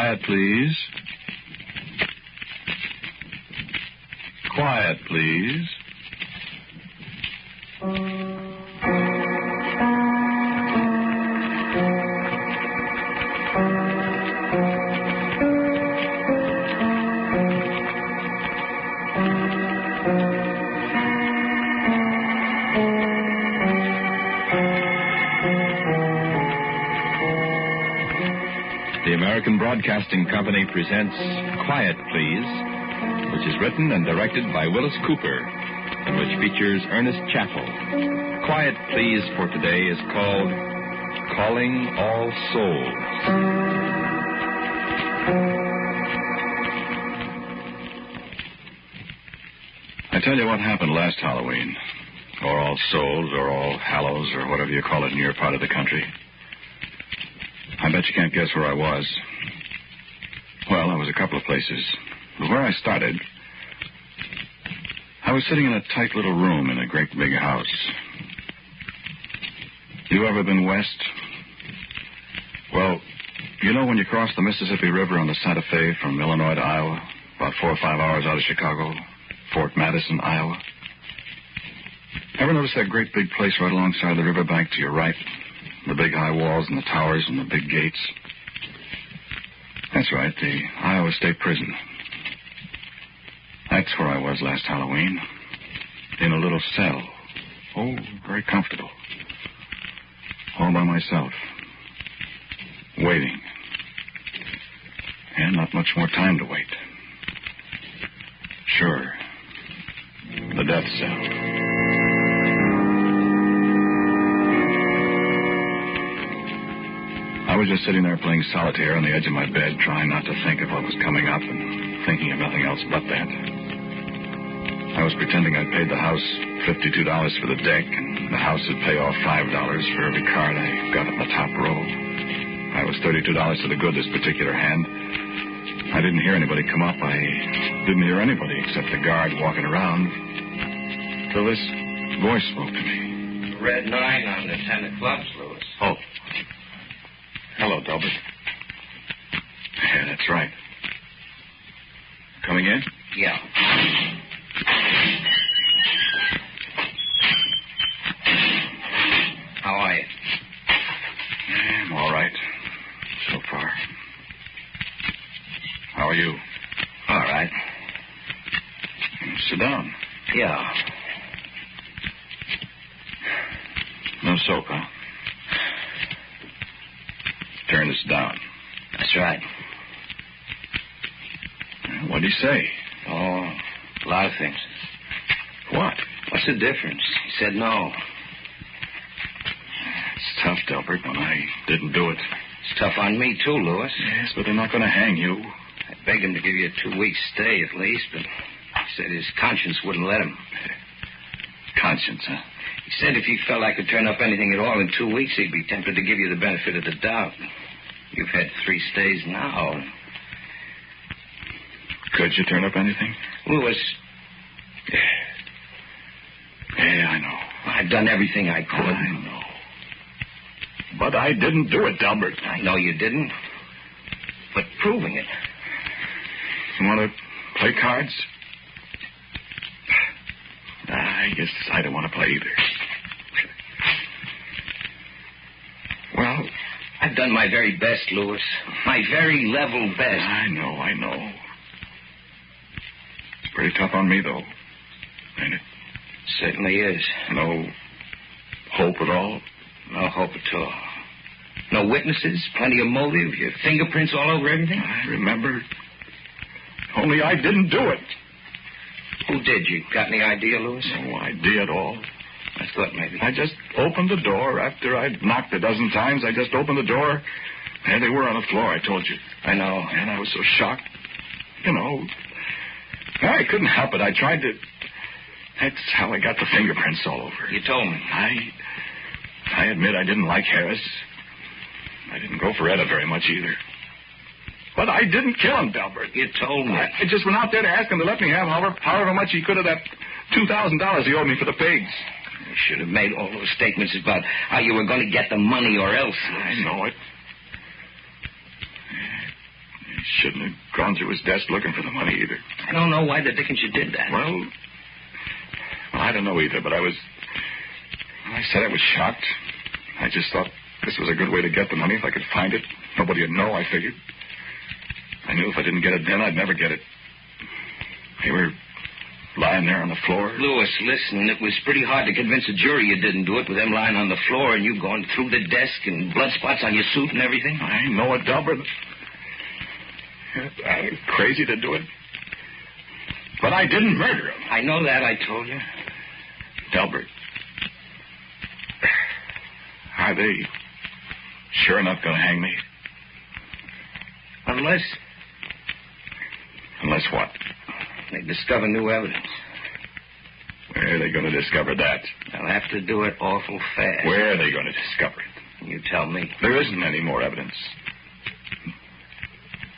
Quiet, please. Quiet, please. The American Broadcasting Company presents Quiet, Please, which is written and directed by Willis Cooper, and which features Ernest Chappell. Quiet, Please for today is called Calling All Souls. I tell you what happened last Halloween, or All Souls, or All Hallows, or whatever you call it in your part of the country. I bet you can't guess where I was. Well, I was a couple of places. But where I started, I was sitting in a tight little room in a great big house. You ever been west? Well, you know when you cross the Mississippi River on the Santa Fe from Illinois to Iowa, about 4 or 5 hours out of Chicago, Fort Madison, Iowa? Ever notice that great big place right alongside the riverbank to your right? The big high walls and the towers and the big gates. That's right, the Iowa State Prison. That's where I was last Halloween. In a little cell. Oh, very comfortable. All by myself. Waiting. And not much more time to wait. Sure. The death cell. I was just sitting there playing solitaire on the edge of my bed, trying not to think of what was coming up and thinking of nothing else but that. I was pretending I'd paid the house $52 for the deck, and the house would pay off $5 for every card I got in the top row. I was $32 to the good this particular hand. I didn't hear anybody come up. I didn't hear anybody except the guard walking around till this voice spoke to me. Red 9 on the 10 of clubs, Louis. Oh. Hello, Delbert. Yeah, that's right. Coming in? Yeah. How are you? I'm all right. So far. How are you? All right. Sit down. Yeah. No soap, huh? Turn this down. That's right. What'd he say? Oh, a lot of things. What? What's the difference? He said no. It's tough, Delbert, when I didn't do it. It's tough on me, too, Louis. Yes, but they're not going to hang you. I begged him to give you a 2-week stay at least, but he said his conscience wouldn't let him. Conscience, huh? He said if he felt I could turn up anything at all in 2 weeks, he'd be tempted to give you the benefit of the doubt. You've had 3 stays now. Could you turn up anything? Louis. Yeah, I know. I've done everything I could. I know. But I didn't do it, Delbert. I know you didn't. But proving it. You want to play cards? I guess I don't want to play either. Well, I've done my very best, Louis. My very level best. I know. It's pretty tough on me, though, ain't it? Certainly is. No hope at all? No hope at all. No witnesses, plenty of motive, your fingerprints all over everything? I remember. Only I didn't do it. Who did? You got any idea, Louis? No idea at all. I thought maybe. I just opened the door. After I'd knocked a dozen times, I just opened the door. There they were on the floor, I told you. I know. And I was so shocked. You know, I couldn't help it. I tried to... That's how I got the fingerprints all over. You told me. I admit I didn't like Harris. I didn't go for Etta very much either. But I didn't kill him, Delbert. You told me. I just went out there to ask him to let me have however much he could of that $2,000 he owed me for the pigs. You should have made all those statements about how you were going to get the money or else. I know it. shouldn't have gone through his desk looking for the money either. I don't know why the dickens you did that. Well, I don't know either, but I said I was shocked. I just thought this was a good way to get the money if I could find it. Nobody would know, I figured. I knew if I didn't get it then, I'd never get it. They were lying there on the floor. Louis, listen, it was pretty hard to convince a jury you didn't do it with them lying on the floor and you going through the desk and blood spots on your suit and everything. I know it, Delbert. I was crazy to do it. But I didn't murder him. I know that, I told you. Delbert, are they sure enough going to hang me? Unless what? they discover new evidence. Where are they going to discover that? They'll have to do it awful fast. Where are they going to discover it? You tell me. There isn't any more evidence.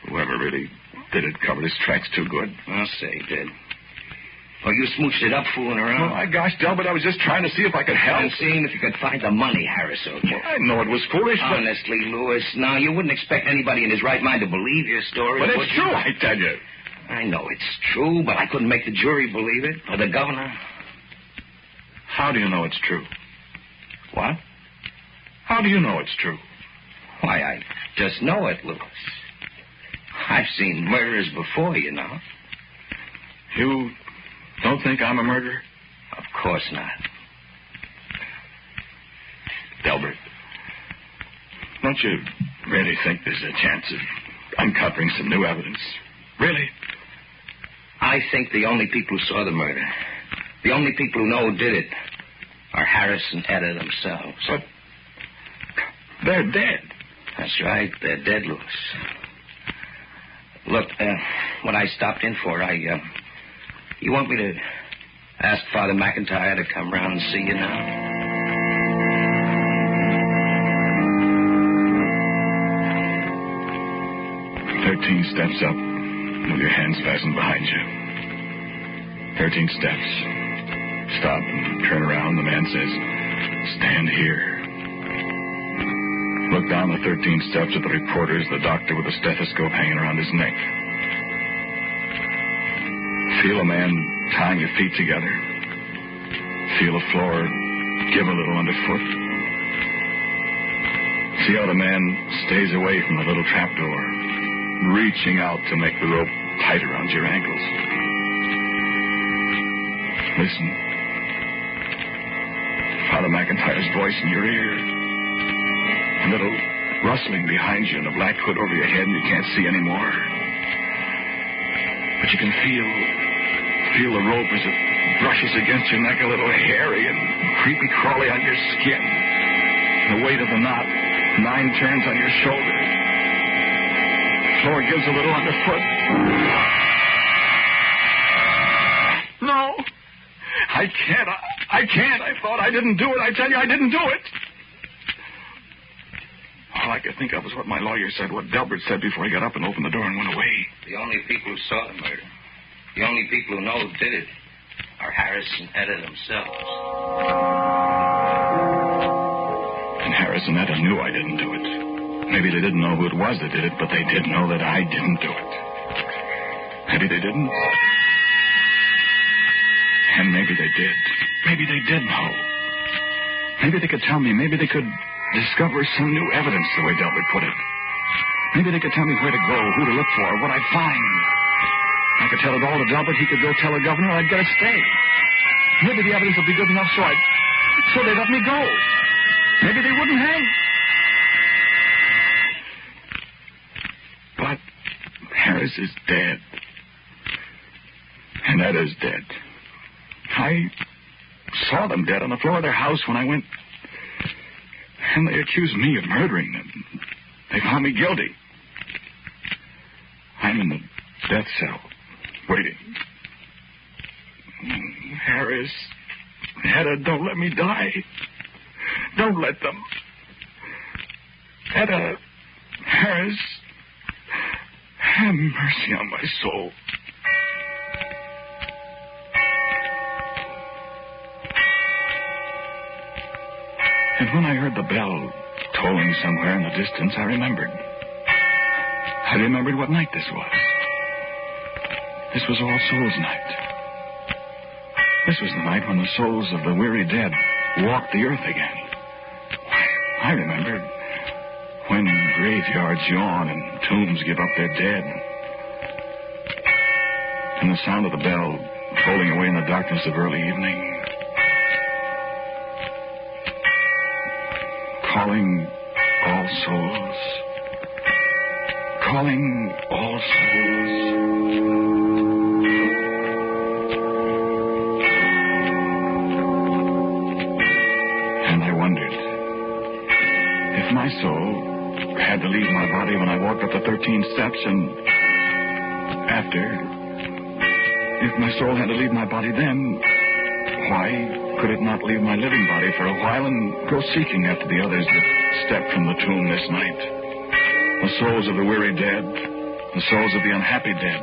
Whoever really did it covered his tracks too good. I'll say he did. Well, you smooched it up fooling around. Oh, my gosh, Delbert, I was just trying to see if I could help. And seeing if you could find the money, Harris, okay? Well, I know it was foolish, but... Honestly, Louis, now, you wouldn't expect anybody in his right mind to believe your story. But it's true, I tell you. I know it's true, but I couldn't make the jury believe it, or the governor. How do you know it's true? What? How do you know it's true? Why, I just know it, Louis. I've seen murderers before, you know. You don't think I'm a murderer? Of course not. Delbert, don't you really think there's a chance of uncovering some new evidence? Really? I think the only people who saw the murder, the only people who know who did it, are Harris and Etta themselves. But they're dead. That's right. They're dead, Louis. Look, what I stopped in for, you want me to ask Father McIntyre to come round and see you now? 13 steps up with your hands fastened behind you. 13 steps. Stop and turn around. The man says, "Stand here." Look down the 13 steps at the reporters, the doctor with a stethoscope hanging around his neck. Feel a man tying your feet together. Feel the floor give a little underfoot. See how the man stays away from the little trapdoor, reaching out to make the rope tight around your ankles. Listen. Father McIntyre's voice in your ear. A little rustling behind you and a black hood over your head, and you can't see anymore. But you can feel the rope as it brushes against your neck, a little hairy and creepy crawly on your skin. The weight of the knot, 9 turns on your shoulders. Floor gives a little underfoot. No. I can't. I can't. I thought I didn't do it. I tell you, I didn't do it. All I could think of was what my lawyer said, what Delbert said before he got up and opened the door and went away. The only people who saw the murder, the only people who know who did it, are Harris and Etta themselves. And Harris and Etta knew I didn't do it. Maybe they didn't know who it was that did it, but they did know that I didn't do it. Maybe they didn't. And maybe they did. Maybe they did know. Maybe they could tell me. Maybe they could discover some new evidence, the way Delbert put it. Maybe they could tell me where to go, who to look for, what I'd find. I could tell it all to Delbert. He could go tell the governor I'd get a stay. Maybe the evidence would be good enough so they'd let me go. Maybe they wouldn't hang. But Harris is dead. And Etta's dead. I saw them dead on the floor of their house when I went. And they accused me of murdering them. They found me guilty. I'm in the death cell, waiting. Harris, Etta, don't let me die. Don't let them. Etta, Harris, have mercy on my soul. And when I heard the bell tolling somewhere in the distance, I remembered. I remembered what night this was. This was All Souls' night. This was the night when the souls of the weary dead walked the earth again. I remembered when graveyards yawn and tombs give up their dead. And the sound of the bell tolling away in the darkness of early evening. Calling all souls. Calling all souls. And I wondered if my soul had to leave my body when I walked up the 13 steps and after. If my soul had to leave my body then, why could it not leave my living body for a while and go seeking after the others that stepped from the tomb this night? The souls of the weary dead, the souls of the unhappy dead,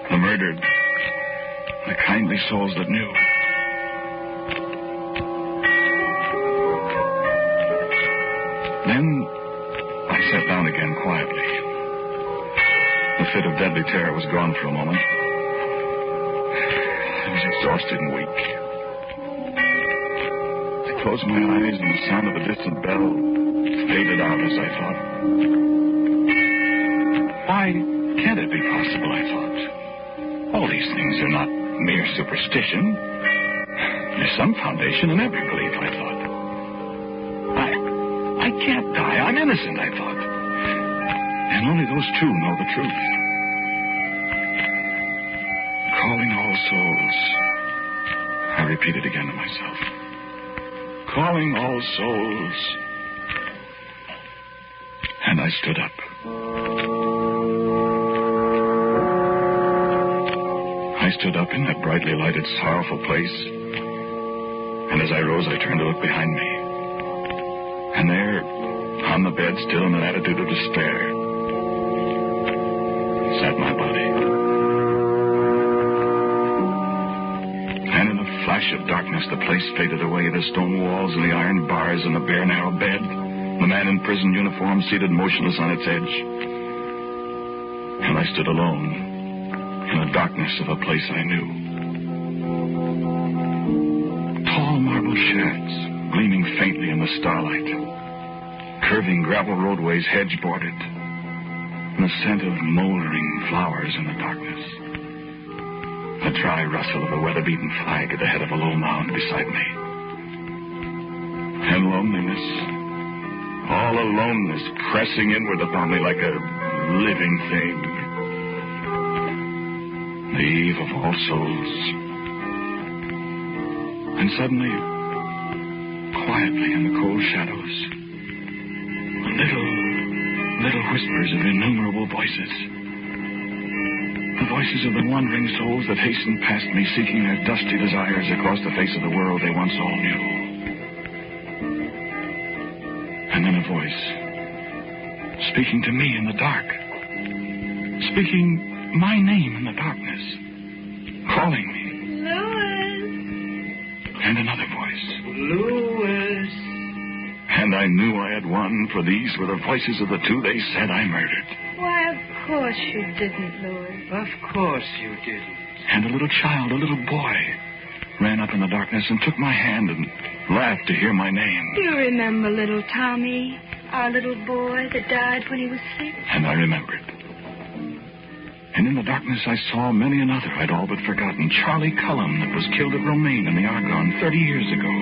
the murdered, the kindly souls that knew. Then I sat down again quietly. The fit of deadly terror was gone for a moment. I was exhausted and weak. I closed my eyes and the sound of a distant bell faded out as I thought. Why can't it be possible, I thought. All these things are not mere superstition. There's some foundation in every belief, I thought. I can't die. I'm innocent, I thought. And only those two know the truth. Calling all souls. I repeated again to myself. Calling all souls. And I stood up. I stood up in that brightly lighted, sorrowful place. And as I rose, I turned to look behind me. And there, on the bed, still in an attitude of despair, sat my body. And in a flash of darkness, the place faded away, the stone walls and the iron bars and the bare, narrow bed, the man in prison uniform seated motionless on its edge. And I stood alone in the darkness of a place I knew. Tall marble shafts gleaming faintly in the starlight. Curving gravel roadways hedge-bordered. And the scent of moldering flowers in the darkness. The dry rustle of a weather-beaten flag at the head of a low mound beside me. And loneliness. All aloneness pressing inward upon me like a living thing. The eve of All Souls. And suddenly, quietly in the cold shadows, little whispers of innumerable voices. The voices of the wandering souls that hastened past me, seeking their dusty desires across the face of the world they once all knew. And then a voice, speaking to me in the dark, speaking my name in the darkness, calling me. Louis! And another voice. Louis! And I knew I had won, for these were the voices of the two they said I murdered. Why, of course you didn't, Louis. Of course you didn't. And a little child, a little boy, ran up in the darkness and took my hand and laughed to hear my name. Do you remember little Tommy, our little boy that died when he was 6? And I remembered. And in the darkness I saw many another I'd all but forgotten. Charlie Cullum that was killed at Romaine in the Argonne 30 years ago.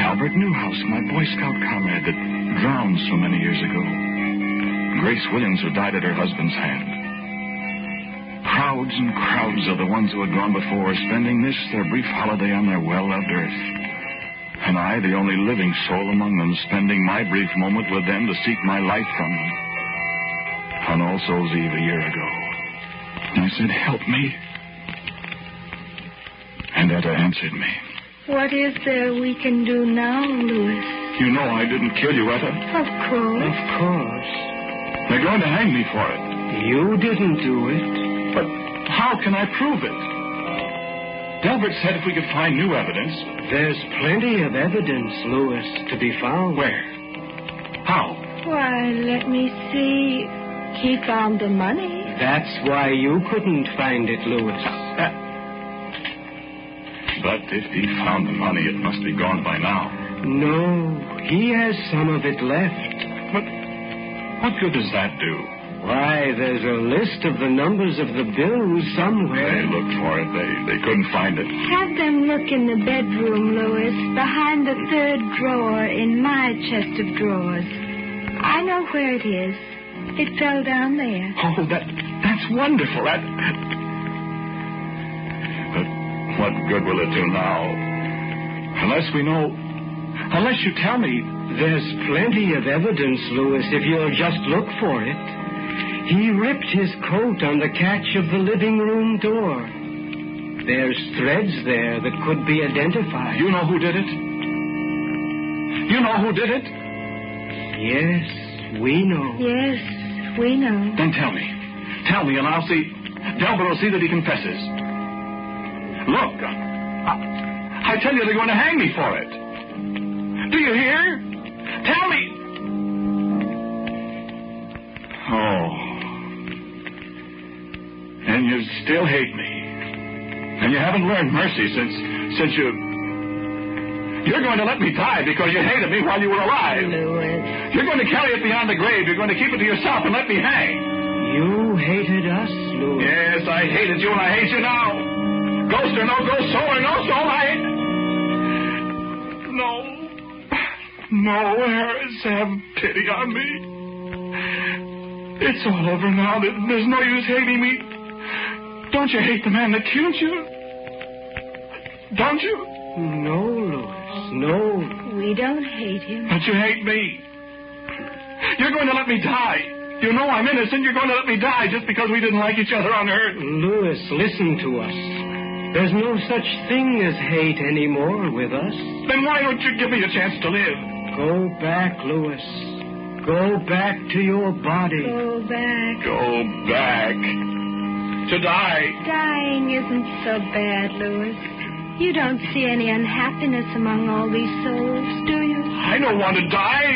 Albert Newhouse, my Boy Scout comrade that drowned so many years ago. Grace Williams, who died at her husband's hand. Crowds and crowds of the ones who had gone before, spending this, their brief holiday on their well-loved earth. And I, the only living soul among them, spending my brief moment with them to seek my life from them. On All Souls' Eve a year ago. And I said, help me. And Etta answered me. What is there we can do now, Louis? You know I didn't kill you, Etta. Of course. Of course. They're going to hang me for it. You didn't do it. But how can I prove it? Delbert said if we could find new evidence. There's plenty of evidence, Louis, to be found. Where? How? Why, let me see. He found the money. That's why you couldn't find it, Louis. But if he found the money, it must be gone by now. No, he has some of it left. But what good does that do? Why, there's a list of the numbers of the bills somewhere. They looked for it. They couldn't find it. Have them look in the bedroom, Louis, behind the third drawer in my chest of drawers. I know where it is. It fell down there. Oh, that's wonderful. But what good will it do now? Unless you tell me. There's plenty of evidence, Louis, if you'll just look for it. He ripped his coat on the catch of the living room door. There's threads there that could be identified. You know who did it? You know who did it? Yes, we know. Yes, we know. Then tell me. Tell me, and I'll see. Delbert will see that he confesses. Look, I tell you, they're going to hang me for it. Do you hear? Tell me. Oh. And you still hate me. And you haven't learned mercy since you're going to let me die because you hated me while you were alive. Louis. You're going to carry it beyond the grave. You're going to keep it to yourself and let me hang. You hated us, Louis. Yes, I hated you and I hate you now. Ghost or no ghost, soul or no soul, No, Harris, have pity on me. It's all over now. There's no use hating me. Don't you hate the man that killed you? Don't you? No, Louis, no. We don't hate him. But you hate me. You're going to let me die. You know I'm innocent. You're going to let me die just because we didn't like each other on earth. Louis, listen to us. There's no such thing as hate anymore with us. Then why don't you give me a chance to live? Go back, Louis. Go back to your body. Go back. Go back. To die. Dying isn't so bad, Louis. You don't see any unhappiness among all these souls, do you? I don't want to die.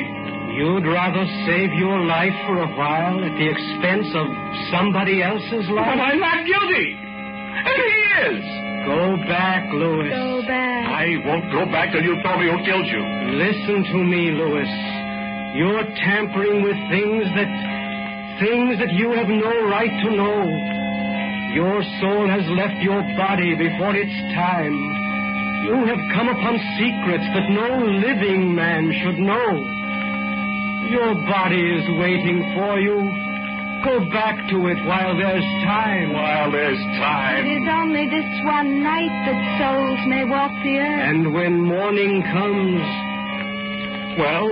You'd rather save your life for a while at the expense of somebody else's life? But I'm not guilty. And he is. Go back, Louis. Go back. I won't go back till you tell me who killed you. Listen to me, Louis. You're tampering with things that you have no right to know. Your soul has left your body before its time. You have come upon secrets that no living man should know. Your body is waiting for you. Go back to it while there's time. While there's time. It is only this one night that souls may walk the earth. And when morning comes... Well,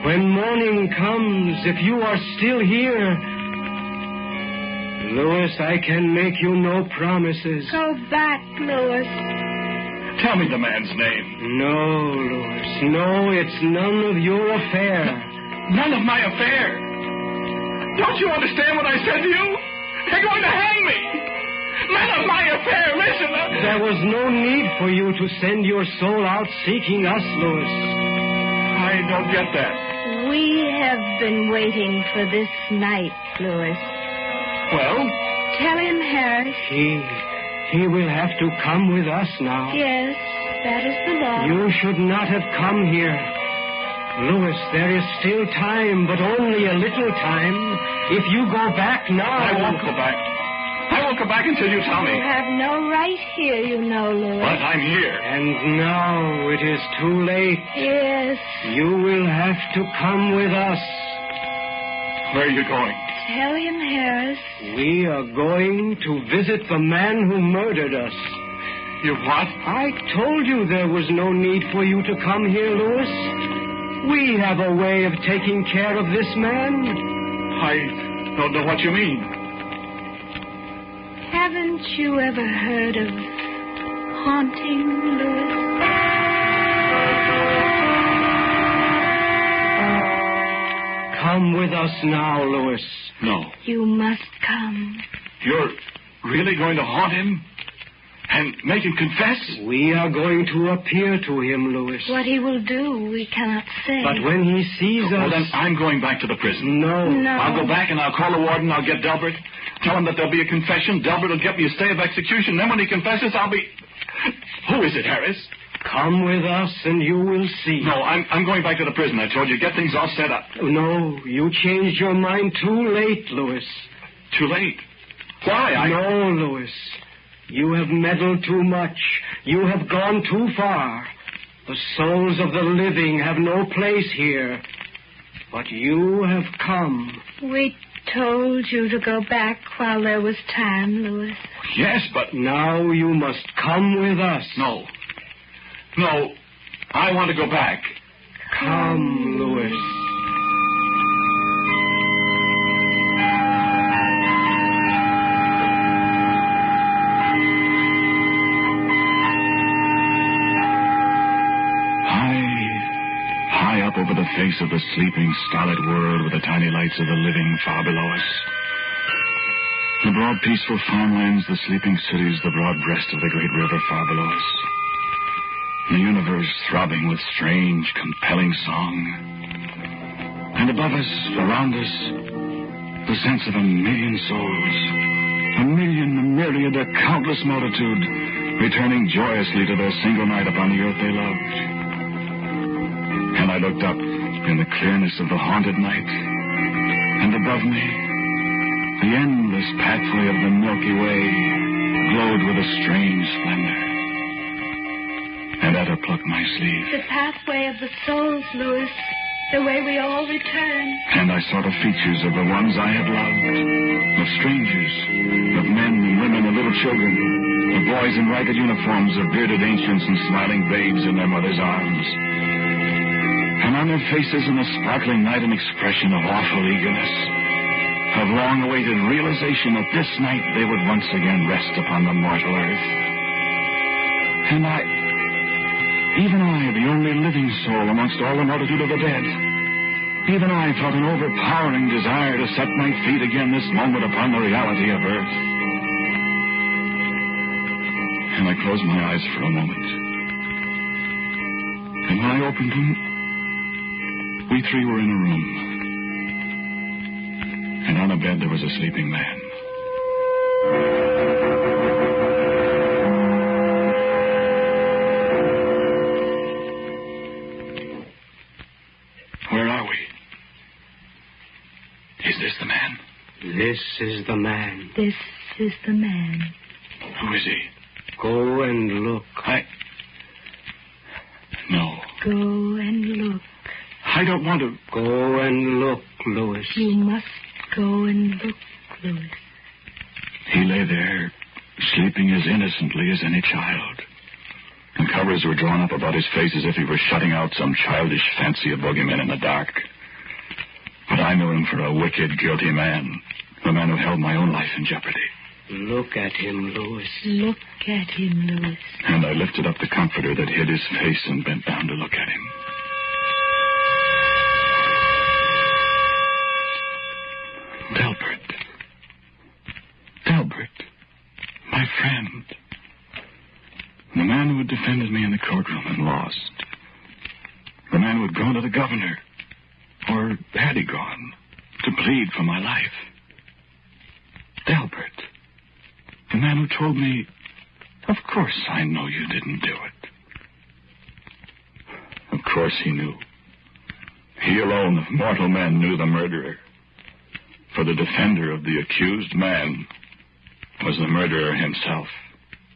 when morning comes, if you are still here... Louis, I can make you no promises. Go back, Louis. Tell me the man's name. No, Louis. No, it's none of your affair. None of my affair. Don't you understand what I said to you? They're going to hang me. None of my affair. Listen. There was no need for you to send your soul out seeking us, Louis. I don't get that. We have been waiting for this night, Louis. Well? Tell him, Harris. He will have to come with us now. Yes, that is the law. You should not have come here. Louis, there is still time, but only a little time. If you go back now... I won't go back. I won't go back until you tell me. You have no right here, you know, Louis. But I'm here. And now it is too late. Yes. You will have to come with us. Where are you going? Tell him, Harris. We are going to visit the man who murdered us. You what? I told you there was no need for you to come here, Louis. We have a way of taking care of this man. I don't know what you mean. Haven't you ever heard of haunting, Louis? Come with us now, Louis. No. You must come. You're really going to haunt him? And make him confess? We are going to appear to him, Louis. What he will do, we cannot say. But when he sees us... Well, then I'm going back to the prison. No. I'll go back and I'll call the warden. I'll get Delbert. Tell him that there'll be a confession. Delbert will get me a stay of execution. Then when he confesses, I'll be... Who is it, Harris? Come with us and you will see. No, I'm going back to the prison. I told you. Get things all set up. No, you changed your mind too late, Louis. Too late? Why? No, Louis. You have meddled too much. You have gone too far. The souls of the living have no place here. But you have come. We told you to go back while there was time, Louis. Yes, but... Now you must come with us. No. I want to go back. Come, Louis. High up over the face of the sleeping, starlit world with the tiny lights of the living far below us. The broad, peaceful farmlands, the sleeping cities, the broad breast of the great river far below us. The universe throbbing with strange, compelling song. And above us, around us, the sense of a million souls. A myriad, a countless multitude, returning joyously to their single night upon the earth they loved. And I looked up in the clearness of the haunted night, and above me, the endless pathway of the Milky Way glowed with a strange splendor. And Etta plucked my sleeve. The pathway of the souls, Louis. The way we all return. And I saw the features of the ones I had loved. Of strangers. Of men and women and little children. Of boys in ragged uniforms. Of bearded ancients and smiling babes in their mothers' arms. And on their faces in the sparkling night an expression of awful eagerness. Of long-awaited realization that this night they would once again rest upon the mortal earth. And even I, the only living soul amongst all the multitude of the dead, even I felt an overpowering desire to set my feet again this moment upon the reality of earth. And I closed my eyes for a moment. And when I opened them, we three were in a room. And on a bed there was a sleeping man. Where are we? Is this the man? This is the man. This is the man. Who is he? Go and look. No. Go and look. I don't want to. Go and look, Louis. You must go and look, Louis. He lay there, sleeping as innocently as any child. And covers were drawn up about his face as if he were shutting out some childish fancy of boogeymen in the dark. But I knew him for a wicked, guilty man. The man who held my own life in jeopardy. Look at him, Louis. Look at him, Louis. And I lifted up the comforter that hid his face and bent down to look at him. Delbert, my friend. The man who had defended me in the courtroom and lost. The man who had gone to the governor, or had he gone, to plead for my life. Delbert, the man who told me, of course I know you didn't do it. Of course he knew. He alone of mortal men knew the murderer. For the defender of the accused man was the murderer himself.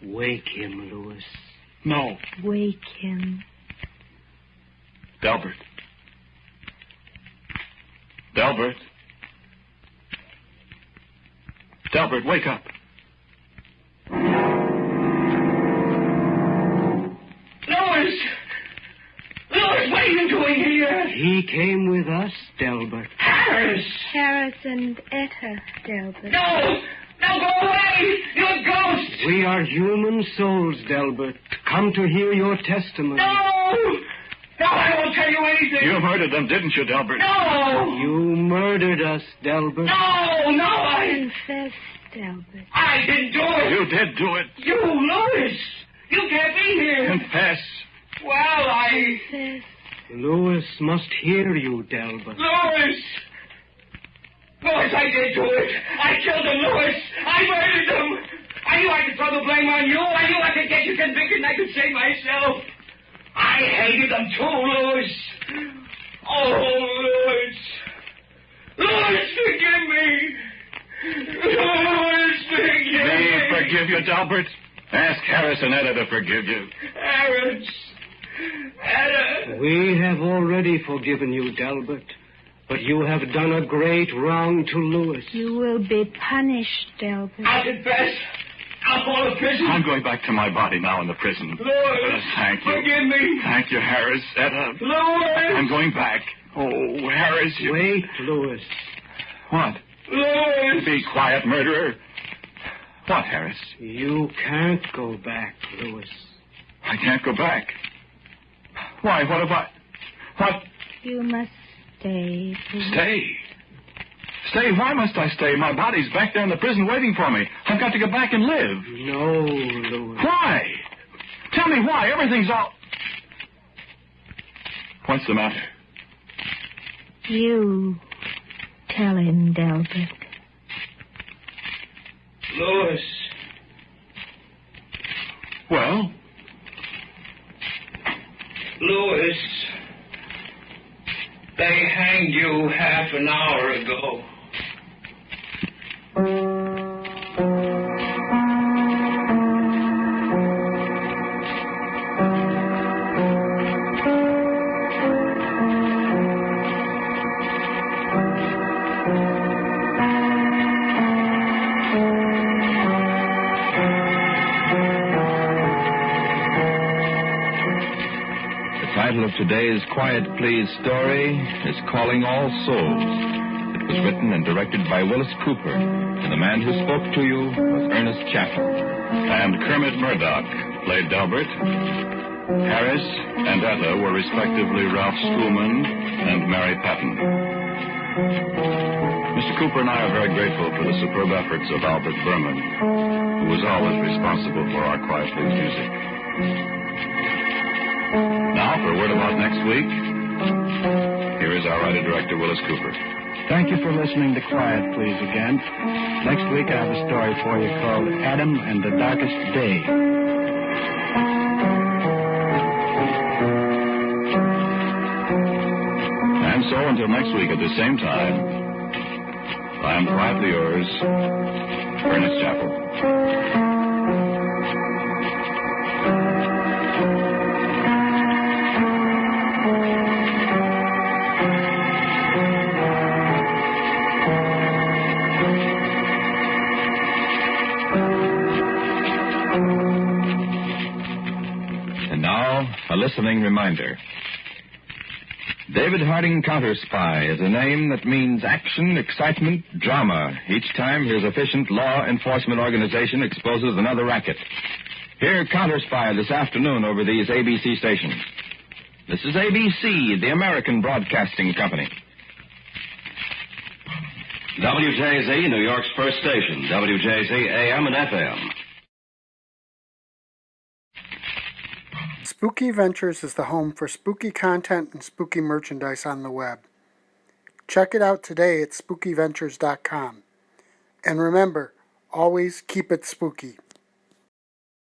Wake him, Louis. No. Wake him. Delbert. Delbert. Delbert, wake up. Louis! Louis, what are you doing here? He came with us, Delbert. Harris! Harris and Etta, Delbert. No! No, go away! You're ghosts! We are human souls, Delbert. Come to hear your testimony. No! No, I won't tell you anything. You murdered them, didn't you, Delbert? No! You murdered us, Delbert. No, Confess, Delbert. I didn't do it. You did do it. You, Louis. You can't be here. Confess. Well, Confess. Louis must hear you, Delbert. Louis, I did do it. I killed them, Louis. I murdered them. I knew I could throw the blame on you. I knew I could get you convicted and I could save myself. I hated them too, Louis. Oh, Louis. Louis, forgive me. Louis, forgive me. Me forgive you, Delbert? Ask Harris and Etta to forgive you. Harris. Etta. We have already forgiven you, Delbert. But you have done a great wrong to Louis. You will be punished, Delbert. I'll confess. I'll go to prison. I'm going back to my body now in the prison. Louis. Thank you. Forgive me. Thank you, Harris. Etta. Louis. I'm going back. Oh, Harris, you... Wait, Louis. What? Louis. Be quiet, murderer. What, Harris? You can't go back, Louis. I can't go back. Why? What have I... What? You must stay. Please. Stay? Stay? Why must I stay? My body's back there in the prison waiting for me. I've got to go back and live. No, Louis. Why? Tell me why. Everything's all... What's the matter? You tell him, Delbert. Louis. Well? Louis. They hanged you half an hour ago. The title of today's Quiet Please story is Calling All Souls. It was written and directed by Willis Cooper, and the man who spoke to you was Ernest Chappell. And Kermit Murdoch played Delbert. Harris and Etta were respectively Ralph Schoolman and Mary Patton. Mr. Cooper and I are very grateful for the superb efforts of Albert Berman, who was always responsible for our Quiet Please music. Now, for a word about next week, here is our writer-director, Willis Cooper. Thank you for listening to Quiet Please again. Next week I have a story for you called Adam and the Darkest Day. And so, until next week at the same time, I am quietly yours, Ernest Chappell. And now, a listening reminder. David Harding Counterspy is a name that means action, excitement, drama. Each time his efficient law enforcement organization exposes another racket. Hear Counterspy this afternoon over these ABC stations. This is ABC, the American Broadcasting Company. WJZ, New York's first station. WJZ AM and FM. Spooky Ventures is the home for spooky content and spooky merchandise on the web. Check it out today at spookyventures.com. And remember, always keep it spooky.